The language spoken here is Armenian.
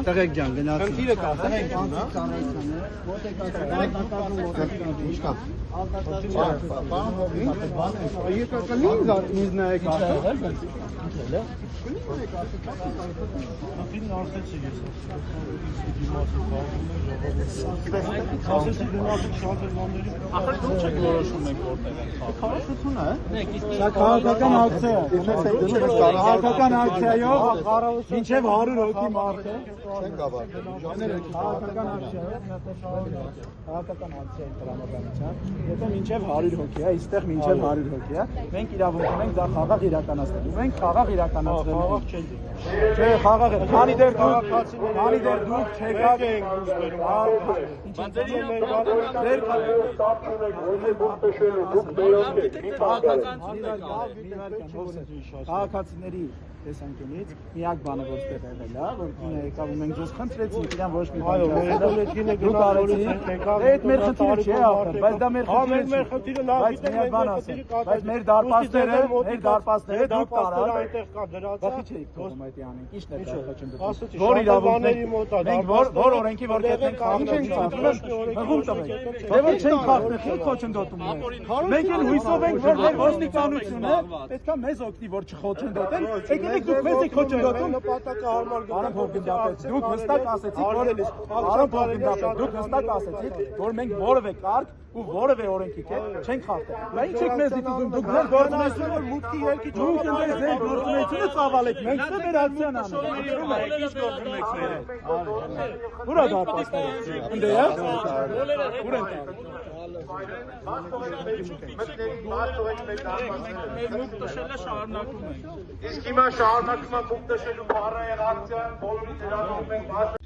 տղեկ ջան, գնացին։ Խնդիրը կա, տղեկ ջան, Քաղաքական ակցիա է։ Քաղաքական ակցիայով մինչև 100 հոգի մարդ է։ Քաղաքական ակցիա է տրամադրության։ Եթե մինչև 100 հոգի է, այստեղ մինչև 100 հոգի է, մենք իրավունք ունենք դա խաղաղ իրականացնելու։ Մենք խաղաղ իրականացնելու չենք։ Չէ, խաղաղ է։ Քանի դեռ դուք չեկաք ենք քաղաքացիների տեսանկյունից միակ բանը որ ստեղ եղել է, որ կինը եկավ ու մենք ձեզ խնդրեցինք իրան ոչ մի բան դուք արեցիք, այդ մեր խնդիրը չէ ախր, բայց դա մեր խնդիրը բայց միակ բան ասեմ, բայց մեր դարպասները դուք տարան բախի չէիք թողում այդ անենք, ի՞նչն է դա խոչընդոտում, որ իրավունքների մոտ է, որ օրենքի որ կետնենք խախտում տվեք, դե որ չենք խախտում, ինչ խոչընդոտում մենք էլ հույսով ենք, որ մեր ոստիկանությունը պետք է մեզ օգնի, որ չխոչընդոտեն, եկեք դուք մեզ եք խոչընդոտում, Արամ Փոխգնդապետ, դուք հստակ ասեցիք, որ մենք որևէ կարգ ու որևէ օրենքի հետ չենք խախտել։ Դա ինչ եք մեզ դիտում, դուք ձեր գործունեությունը մուտքի ելքի դուք ձեր գործունեությունը ծավալեք, մենք դա մեր ակցիան անենք։ Ինչ գործունեություններ են։ Ուրա դարպասները։ Ընդ է։ Ուր են տա։ Մուտք տշելը շարունակում ենք։ Իսկ հիմա շարունակում ենք մուտք տշելու բառային ակցիան, բոլորից հրավիրում ենք